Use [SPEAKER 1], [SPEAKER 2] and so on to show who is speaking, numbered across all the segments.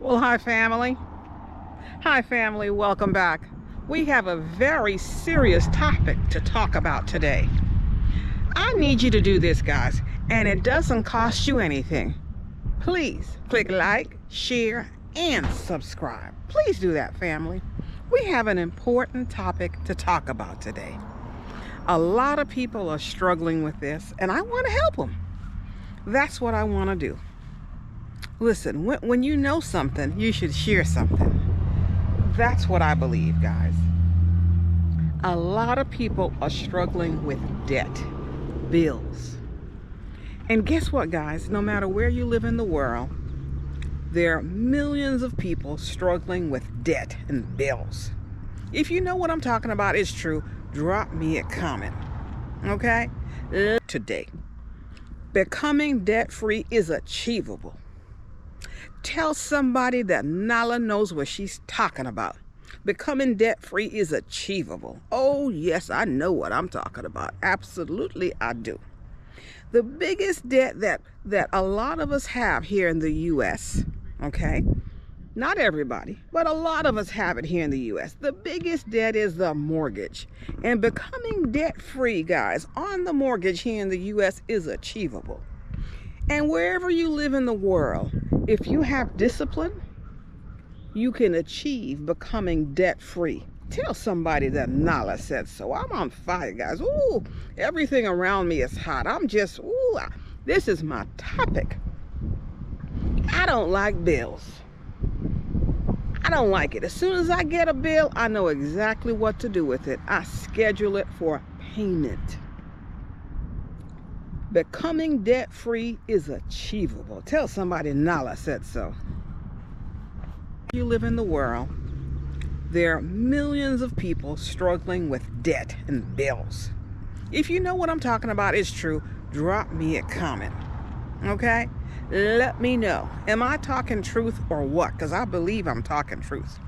[SPEAKER 1] Well, hi family. Hi family, welcome back. We have a very serious topic to talk about today. I need you to do this, guys, and it doesn't cost you anything. Please click like, share, and subscribe. Please do that, family. We have an important topic to talk about today. A lot of people are struggling with this, and I want to help them. That's what I want to do. Listen, when you know something, you should share something. That's what I believe, guys. A lot of people are struggling with debt, bills. And guess what, guys? No matter where you live in the world, there are millions of people struggling with debt and bills. If you know what I'm talking about is true, drop me a comment, okay? Today, becoming debt-free is achievable. Tell somebody that Nala knows what she's talking about. Becoming debt-free is achievable. Oh, yes, I know what I'm talking about. Absolutely, I do. The biggest debt that a lot of us have here in the U.S., okay? Not everybody, but a lot of us have it here in the U.S. The biggest debt is the mortgage. And becoming debt-free, guys, on the mortgage here in the U.S. is achievable. And wherever you live in the world, if you have discipline, you can achieve becoming debt-free. Tell somebody that Nala said so. I'm on fire, guys. Ooh, everything around me is hot. This is my topic. I don't like bills. I don't like it. As soon as I get a bill, I know exactly what to do with it. I schedule it for payment. Becoming debt-free is achievable. Tell somebody Nala said so. You live in the world, there are millions of people struggling with debt and bills. If you know what I'm talking about is true, drop me a comment, okay? Let me know. Am I talking truth or what? Because I believe I'm talking truth.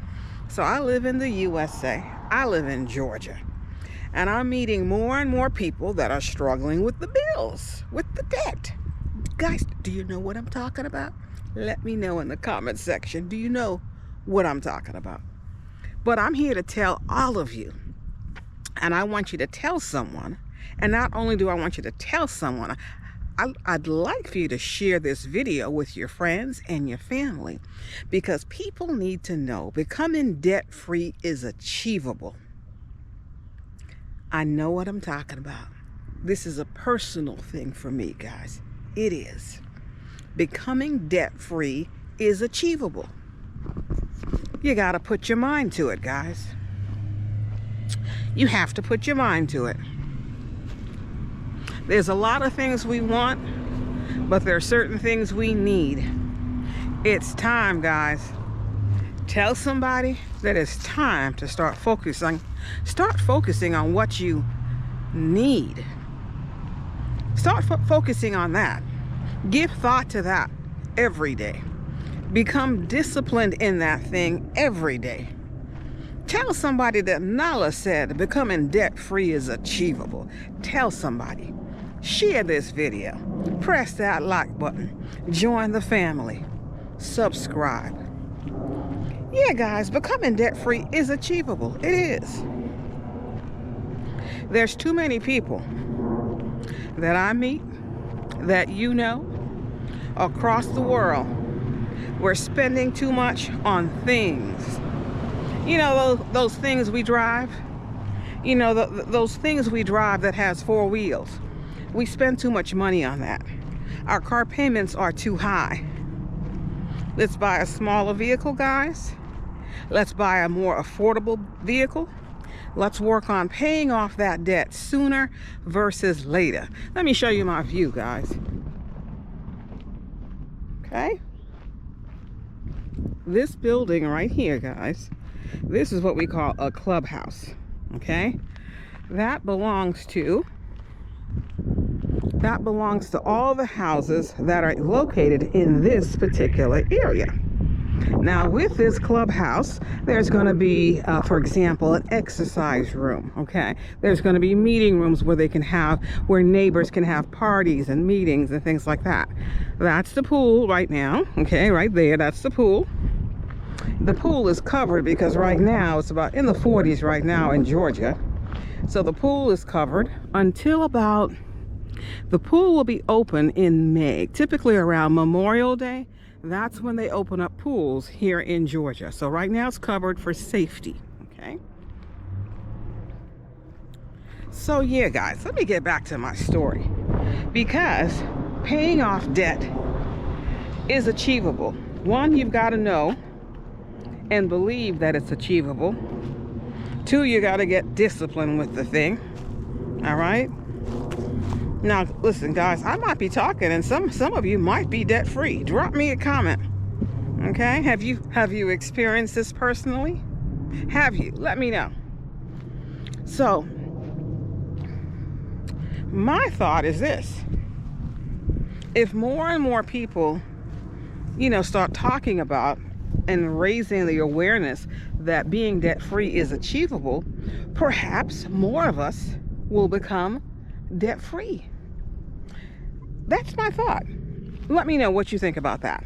[SPEAKER 1] So I live in the USA. I live in Georgia. And I'm meeting more and more people that are struggling with the bills, with the debt. Guys, do you know what I'm talking about? Let me know in the comment section. Do you know what I'm talking about? But I'm here to tell all of you. And I want you to tell someone. And not only do I want you to tell someone, I'd like for you to share this video with your friends and your family. Because people need to know becoming debt-free is achievable. I know what I'm talking about. This is a personal thing for me, guys. It is. Becoming debt-free is achievable. You got to put your mind to it, guys. You have to put your mind to it. There's a lot of things we want, but there are certain things we need. It's time, guys. Tell somebody that it's time to start focusing on what you need. Start focusing on that. Give thought to that every day. Become disciplined in that thing every day. Tell somebody that Nala said becoming debt-free is achievable. Tell somebody. Share this video. Press that like button. Join the family. Subscribe. Yeah, guys, becoming debt-free is achievable. It is. There's too many people that I meet, that you know, across the world. We're spending too much on things. You know, those things we drive? You know, those things we drive that has 4 wheels. We spend too much money on that. Our car payments are too high. Let's buy a smaller vehicle, guys. Let's buy a more affordable vehicle. Let's work on paying off that debt sooner versus later. Let me show you my view, guys. Okay? This building right here, guys, this is what we call a clubhouse. Okay? That belongs to all the houses that are located in this particular area. Now, with this clubhouse, there's going to be, for example, an exercise room, okay? There's going to be meeting rooms where neighbors can have parties and meetings and things like that. That's the pool right now, okay? Right there, that's the pool. The pool is covered because right now it's about in the 40s right now in Georgia. So the pool is covered until about, the pool will be open in May, typically around Memorial Day. That's when they open up pools here in Georgia. So right now it's covered for safety, okay? So yeah, guys, let me get back to my story, because paying off debt is achievable. One, you've got to know and believe that it's achievable. Two, you got to get disciplined with the thing. All right. Now, listen, guys, I might be talking, and some of you might be debt free. Drop me a comment. Okay. Have you experienced this personally? Have you? Let me know. So, my thought is this: if more and more people, start talking about and raising the awareness that being debt-free is achievable, perhaps more of us will become debt-free. That's my thought. Let me know what you think about that.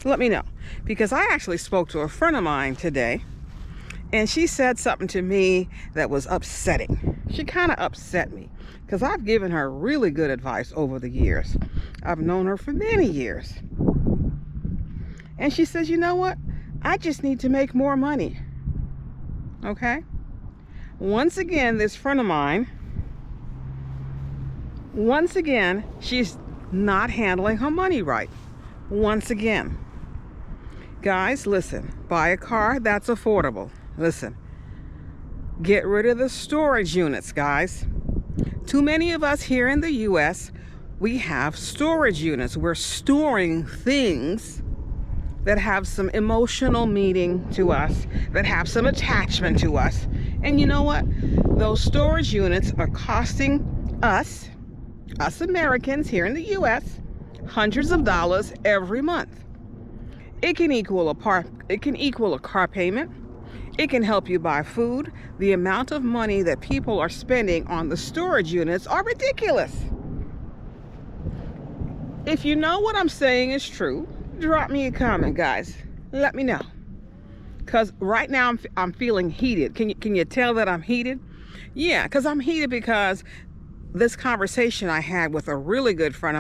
[SPEAKER 1] Let me know, because I actually spoke to a friend of mine today, and she said something to me that was upsetting. She kind of upset me because I've given her really good advice over the years. I've known her for many years. And she says, you know what? I just need to make more money. Okay? Once again, this friend of mine, she's not handling her money right. Once again. Guys, listen. Buy a car that's affordable. Listen. Get rid of the storage units, guys. Too many of us here in the U.S., we have storage units. We're storing things that have some emotional meaning to us, that have some attachment to us. And you know what? Those storage units are costing us Americans here in the U.S., hundreds of dollars every month. It can equal a car payment. It can help you buy food. The amount of money that people are spending on the storage units are ridiculous. If you know what I'm saying is true, drop me a comment, guys. Let me know. Because right now I'm feeling heated. Can you tell that I'm heated? Yeah, because I'm heated because this conversation I had with a really good friend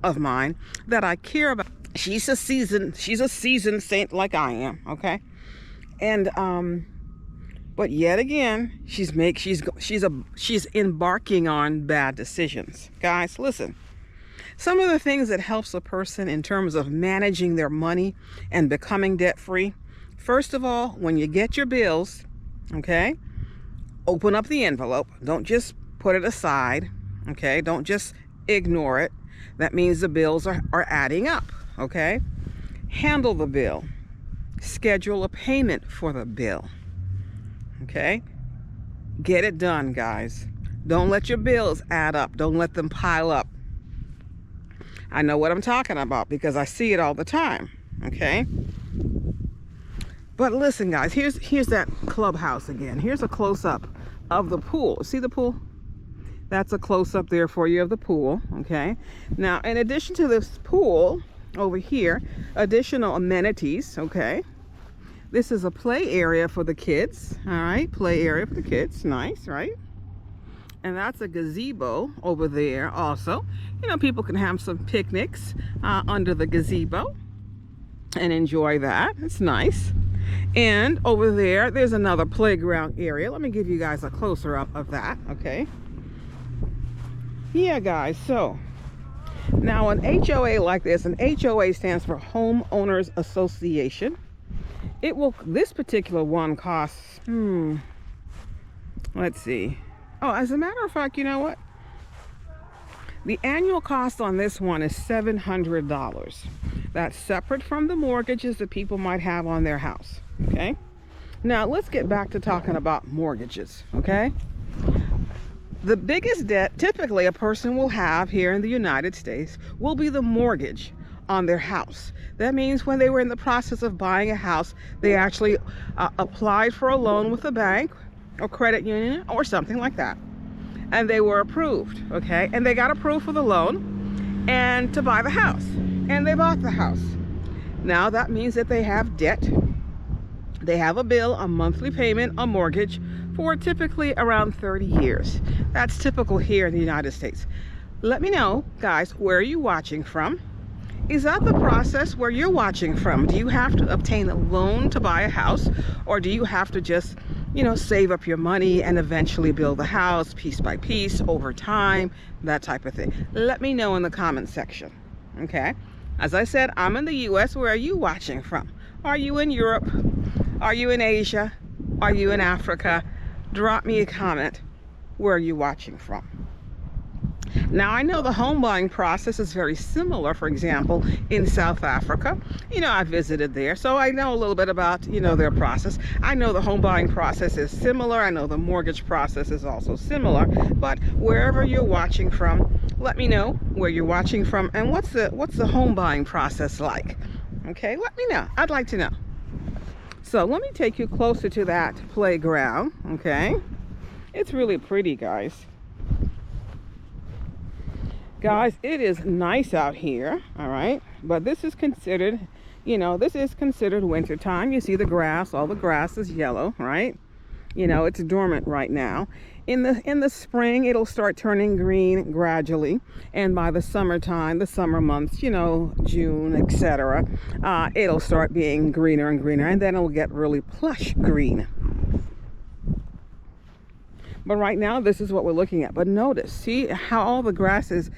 [SPEAKER 1] of mine that I care about. She's a seasoned saint like I am, okay? And but yet again, she's embarking on bad decisions. Guys, listen. Some of the things that helps a person in terms of managing their money and becoming debt-free. First of all, when you get your bills, okay, open up the envelope. Don't just put it aside, okay? Don't just ignore it. That means the bills are adding up, okay? Handle the bill. Schedule a payment for the bill, okay? Get it done, guys. Don't let your bills add up. Don't let them pile up. I know what I'm talking about because I see it all the time, okay? But listen, guys, here's that clubhouse again. Here's a close-up of the pool. See the pool? That's a close-up there for you of the pool, okay? Now, in addition to this pool over here, additional amenities, okay? This is a play area for the kids, all right? Play area for the kids, nice, right? And that's a gazebo over there also. People can have some picnics under the gazebo and enjoy that. It's nice. And over there's another playground area. Let me give you guys a closer up of that, okay? Yeah, guys, so now an HOA like this, an HOA stands for Homeowners Association. This particular one costs, let's see. Oh, as a matter of fact, you know what? The annual cost on this one is $700. That's separate from the mortgages that people might have on their house, okay? Now, let's get back to talking about mortgages, okay? The biggest debt typically a person will have here in the United States will be the mortgage on their house. That means when they were in the process of buying a house, they actually applied for a loan with a bank or credit union or something like that, and they were approved, okay? And they got approved for the loan and to buy the house, and they bought the house. Now that means that they have debt They have a bill, a monthly payment, a mortgage for typically around 30 years. That's typical here in the United States. Let me know, guys, where are you watching from? Is that the process where you're watching from? Do you have to obtain a loan to buy a house, or do you have to just, save up your money and eventually build the house piece by piece over time, that type of thing? Let me know in the comment section. Okay, as I said, I'm in the US. Where are you watching from? Are you in Europe? Are you in Asia? Are you in Africa? Drop me a comment. Where are you watching from? Now, I know the home buying process is very similar, for example, in South Africa. I visited there, so I know a little bit about, their process. I know the home buying process is similar. I know the mortgage process is also similar. But wherever you're watching from, let me know where you're watching from and what's the home buying process like. Okay, let me know. I'd like to know. So let me take you closer to that playground. Okay, it's really pretty, guys. Guys, it is nice out here, all right, but this is considered winter time. You see the grass, all the grass is yellow, right? It's dormant right now. In the spring, it'll start turning green gradually, and by the summertime, the summer months, June, etc., it'll start being greener and greener, and then it'll get really plush green. But right now, this is what we're looking at. But notice, see how all the grass is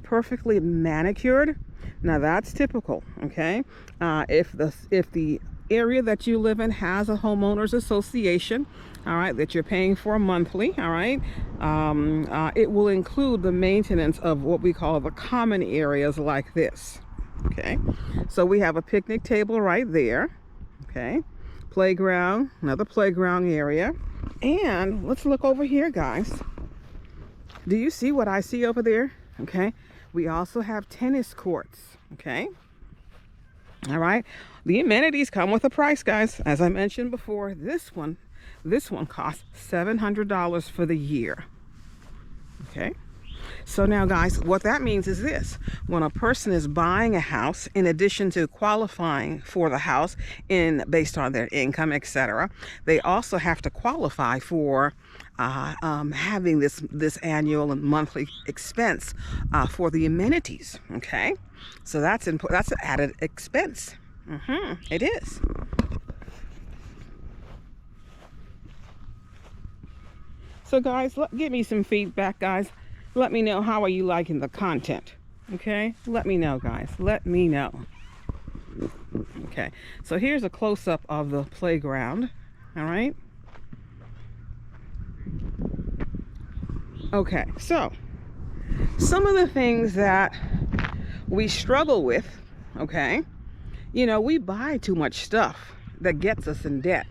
[SPEAKER 1] perfectly manicured? Now that's typical, okay? If the area that you live in has a homeowners association, all right, that you're paying for monthly, all right, it will include the maintenance of what we call the common areas like this, okay? So we have a picnic table right there, okay? Playground, another playground area. And let's look over here, guys. Do you see what I see over there? Okay, we also have tennis courts. Okay, all right, the amenities come with a price, guys. As I mentioned before, this one costs $700 for the year. Okay, so now, guys, what that means is this: when a person is buying a house, in addition to qualifying for the house based on their income, etc., they also have to qualify for having this annual and monthly expense for the amenities. Okay, so that's an added expense. It is. So, guys, give me some feedback, guys. Let me know, how are you liking the content? Okay, let me know, guys. Let me know. Okay, so here's a close-up of the playground. All right. Okay, so some of the things that we struggle with, okay, we buy too much stuff that gets us in debt.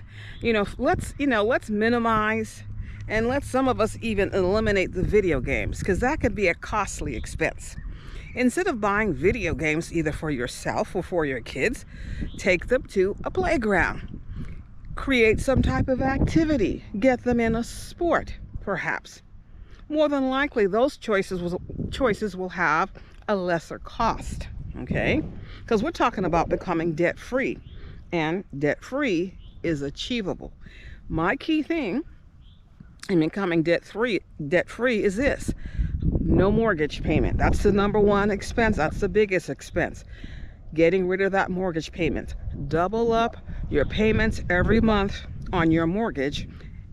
[SPEAKER 1] Let's minimize, and let some of us even eliminate the video games, because that could be a costly expense. Instead of buying video games either for yourself or for your kids, take them to a playground. Create some type of activity. Get them in a sport, perhaps. More than likely, those choices will have a lesser cost, okay? Because we're talking about becoming debt-free, and debt-free is achievable. My key thing in becoming debt-free is this: no mortgage payment. That's the number one expense. That's the biggest expense. Getting rid of that mortgage payment. Double up your payments every month on your mortgage,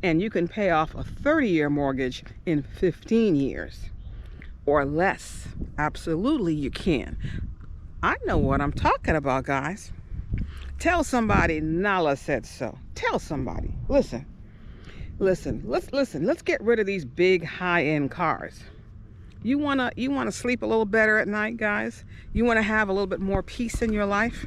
[SPEAKER 1] and you can pay off a 30-year mortgage in 15 years or less. Absolutely, you can. I know what I'm talking about, guys. Tell somebody Nala said so. Tell somebody. Listen. Let's get rid of these big high-end cars. You wanna sleep a little better at night, guys? You wanna have a little bit more peace in your life?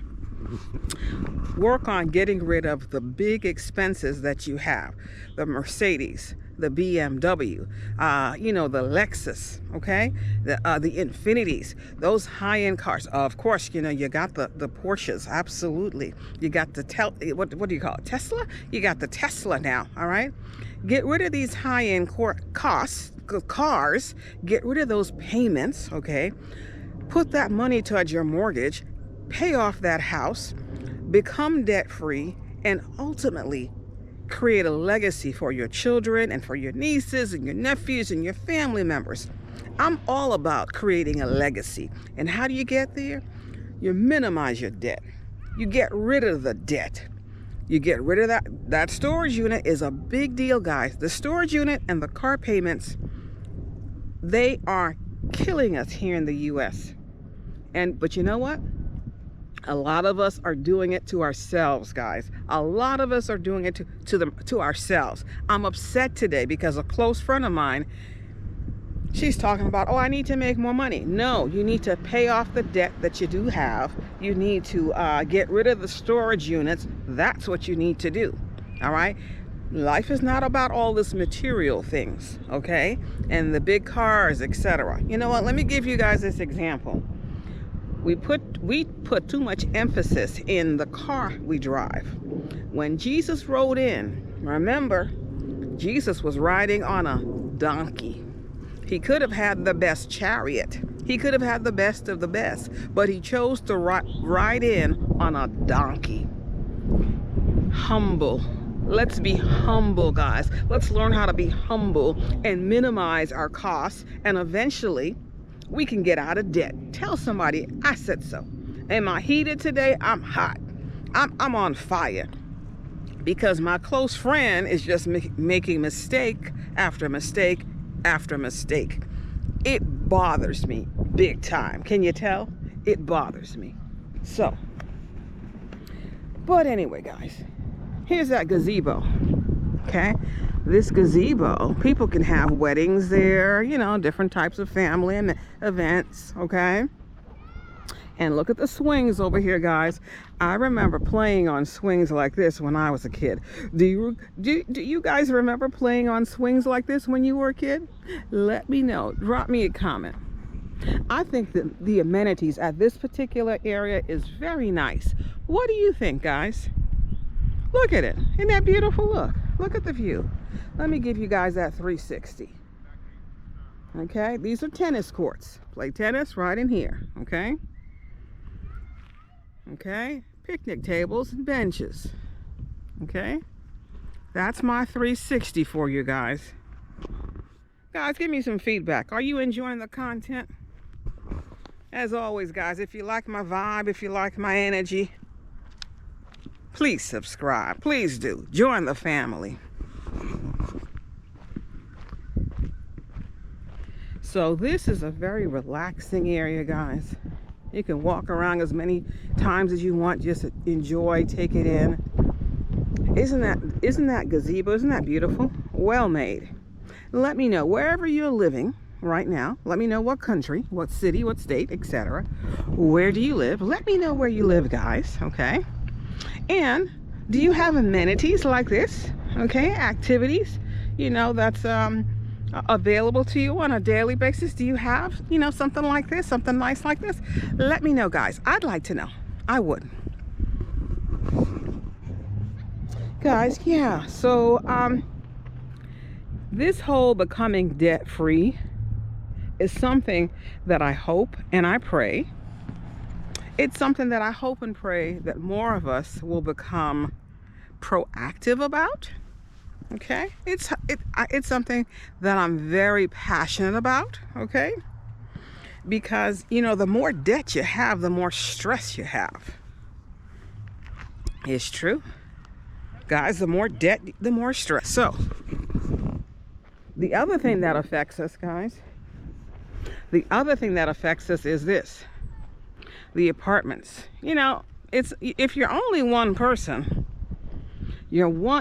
[SPEAKER 1] Work on getting rid of the big expenses that you have. The Mercedes, the BMW, the Lexus, okay? The Infinities, those high-end cars. Of course, you got the Porsches, absolutely. You got the what do you call it? Tesla? You got the Tesla now, all right? Get rid of these high-end cars, get rid of those payments, okay? Put that money towards your mortgage, pay off that house, become debt-free, and ultimately create a legacy for your children and for your nieces and your nephews and your family members. I'm all about creating a legacy. And how do you get there? You minimize your debt. You get rid of the debt. You get rid of that storage unit is a big deal, guys. The storage unit and the car payments, they are killing us here in the US. But you know what? A lot of us are doing it to ourselves, guys. A lot of us are doing it to ourselves. I'm upset today because a close friend of mine, she's talking about, oh, I need to make more money. No, you need to pay off the debt that you do have. You need to get rid of the storage units. That's what you need to do. All right? Life is not about all this material things, okay? And the big cars, etc. You know what? Let me give you guys this example. We put too much emphasis in the car we drive. When Jesus rode in, remember, Jesus was riding on a donkey. He could have had the best chariot. He could have had the best of the best, but he chose to ride in on a donkey. Humble. Let's be humble, guys. Let's learn how to be humble and minimize our costs, and eventually we can get out of debt. Tell somebody I said so. Am I heated today? I'm hot. I'm on fire because my close friend is just making mistake after mistake after mistake. It bothers me big time. Can you tell? It bothers me. So, but anyway, guys, here's that gazebo. Okay? This gazebo, people can have weddings there, you know, different types of family and events, okay? And look at the swings over here, guys. I remember playing on swings like this when I was a kid. Do you guys remember playing on swings like this when you were a kid? Let me know. Drop me a comment. I think that the amenities at this particular area is very nice. What do you think, guys? Look at it. Isn't that beautiful? Look at the view. Let me give you guys that 360. Okay, these are tennis courts. Play tennis right in here, okay? Okay, picnic tables and benches. Okay, that's my 360 for you guys. Guys, give me some feedback. Are you enjoying the content? As always, guys, if you like my vibe, if you like my energy, please subscribe. Please do. Join the family. So this is a very relaxing area, guys. You can walk around as many times as you want. Just enjoy, take it in. Isn't that gazebo? Isn't that beautiful? Well made. Let me know wherever you're living right now. Let me know what country, what city, what state, etc. Where do you live? Let me know where you live, guys. Okay. And do you have amenities like this? Okay, activities, you know, that's available to you on a daily basis. Do you have, you know, something like this, something nice like this? Let me know, guys. I'd like to know. I would. Guys, yeah, so this whole becoming debt-free is something that I hope and I pray. It's something that I hope and pray that more of us will become proactive about. Okay, it's something that I'm very passionate about. Okay, because you know, the more debt you have, the more stress you have. It's true, guys. The more debt, the more stress. So the other thing that affects us, guys, the other thing that affects us is this: the apartments. You know, it's if you're only one person.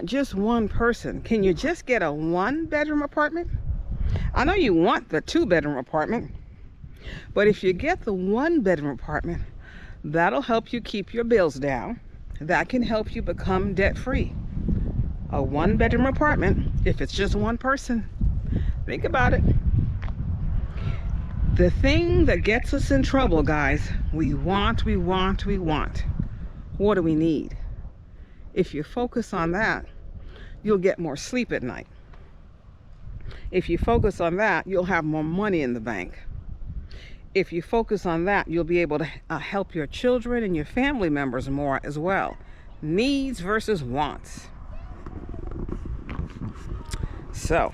[SPEAKER 1] Just one person. Can you just get a 1-bedroom apartment? I know you want the 2-bedroom apartment, but if you get the 1-bedroom apartment, that'll help you keep your bills down. That can help you become debt-free. A 1-bedroom apartment, if it's just one person, think about it. The thing that gets us in trouble, guys, we want. What do we need? If you focus on that, you'll get more sleep at night. If you focus on that, you'll have more money in the bank. If you focus on that, you'll be able to help your children and your family members more as well. Needs versus wants. So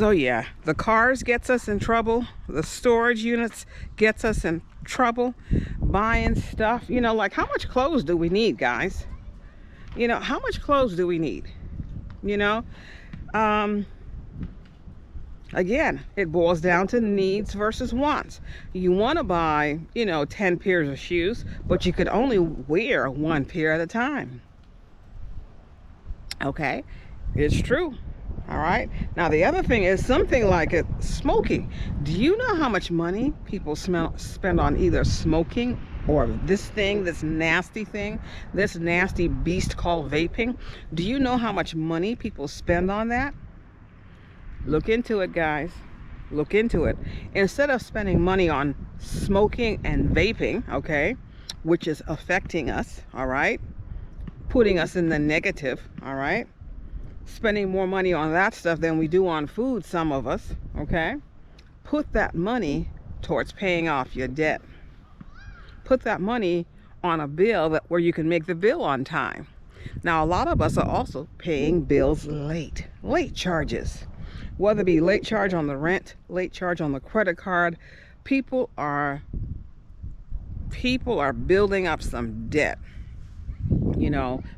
[SPEAKER 1] yeah, the cars gets us in trouble. The storage units gets us in trouble. Buying stuff, like how much clothes do we need, guys? How much clothes do we need? Again, it boils down to needs versus wants. You want to buy, 10 pairs of shoes, but you could only wear one pair at a time. Okay, it's true. All right. Now, the other thing is something like smoking. Do you know how much money people spend on either smoking or this nasty thing, this nasty beast called vaping? Do you know how much money people spend on that? Look into it, guys. Look into it. Instead of spending money on smoking and vaping, okay, which is affecting us, all right, putting us in the negative, all right, spending more money on that stuff than we do on food, some of us, okay, put that money towards paying off your debt. Put that money on a bill where you can make the bill on time. Now, a lot of us are also paying bills late charges. Whether it be late charge on the rent, late charge on the credit card, people are building up some debt,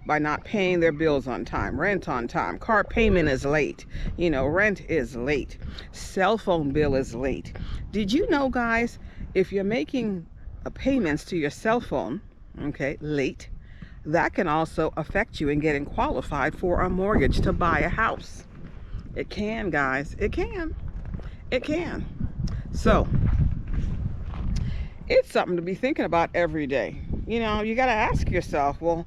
[SPEAKER 1] by not paying their bills on time, rent on time, car payment is late, rent is late, cell phone bill is late. Did you know, guys, if you're making payments to your cell phone, okay, late, that can also affect you in getting qualified for a mortgage to buy a house. It can, guys. It can. So it's something to be thinking about every day. You got to ask yourself, well,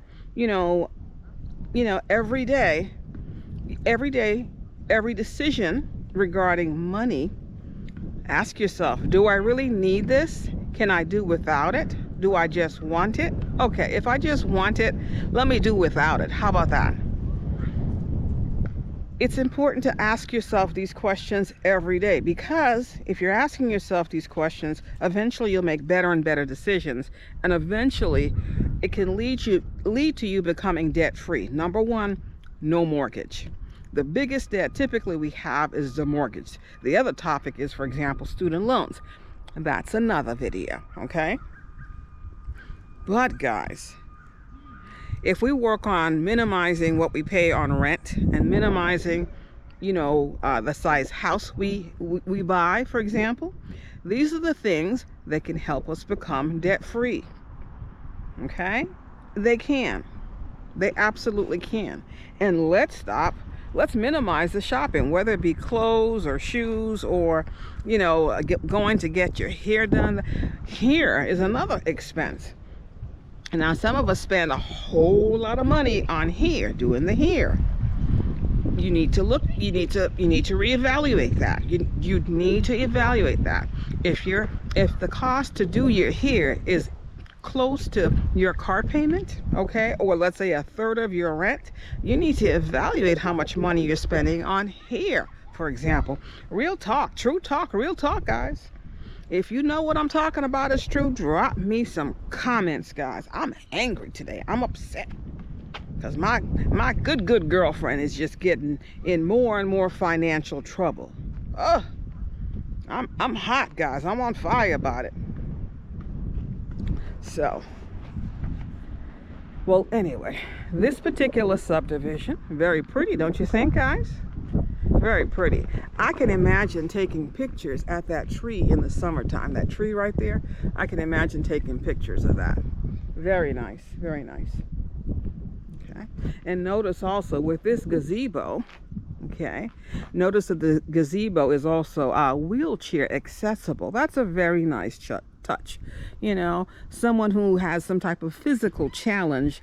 [SPEAKER 1] every day, every decision regarding money, ask yourself, do I really need this? Can I do without it? Do I just want it? Okay, if I just want it, let me do without it. How about that? It's important to ask yourself these questions every day, because if you're asking yourself these questions, eventually you'll make better and better decisions, and eventually it can lead to you becoming debt-free. Number one, no mortgage. The biggest debt typically we have is the mortgage. The other topic is, for example, student loans. That's another video, okay? But guys, if we work on minimizing what we pay on rent and minimizing, the size house we buy, for example, these are the things that can help us become debt-free. Okay? They can. They absolutely can. And let's minimize the shopping, whether it be clothes or shoes or, going to get your hair done. Hair is another expense. And now some of us spend a whole lot of money on hair, doing the hair. You need to reevaluate that. You need to evaluate that. If the cost to do your hair is close to your car payment, okay, or let's say a third of your rent, you need to evaluate how much money you're spending on hair, for example. Real talk, true talk, real talk, guys. If you know what I'm talking about is true, drop me some comments, guys. I'm angry today. I'm upset because my good girlfriend is just getting in more and more financial trouble. Ugh, I'm hot, guys. I'm on fire about it. So, well, anyway, this particular subdivision, very pretty, don't you think, guys? Very pretty. I can imagine taking pictures at that tree in the summertime. That tree right there, I can imagine taking pictures of that. Very nice, very nice. Okay, and notice also with this gazebo, okay, notice that the gazebo is also wheelchair accessible. That's a very nice touch. Someone who has some type of physical challenge,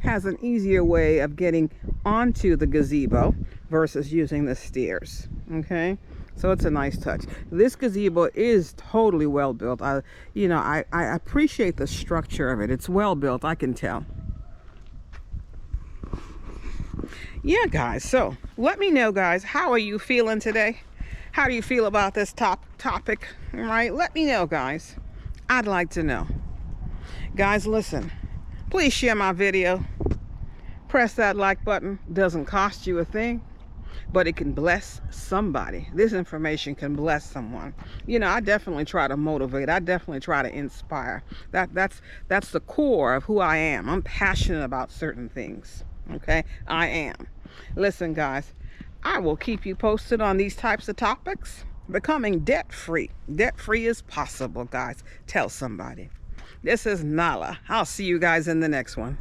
[SPEAKER 1] has an easier way of getting onto the gazebo versus using the stairs. Okay, so it's a nice touch. This gazebo is totally well built. I appreciate the structure of it. It's well built, I can tell. Yeah, guys, so let me know, guys, how are you feeling today? How do you feel about this topic? All right, let me know, guys. I'd like to know. Guys, listen, please share my video. Press that like button. Doesn't cost you a thing, but it can bless somebody. This information can bless someone. You know, I definitely try to motivate. I definitely try to inspire. That's the core of who I am. I'm passionate about certain things. Okay, I am. Listen, guys, I will keep you posted on these types of topics. Becoming debt-free. Debt-free is possible, guys. Tell somebody. This is Nala. I'll see you guys in the next one.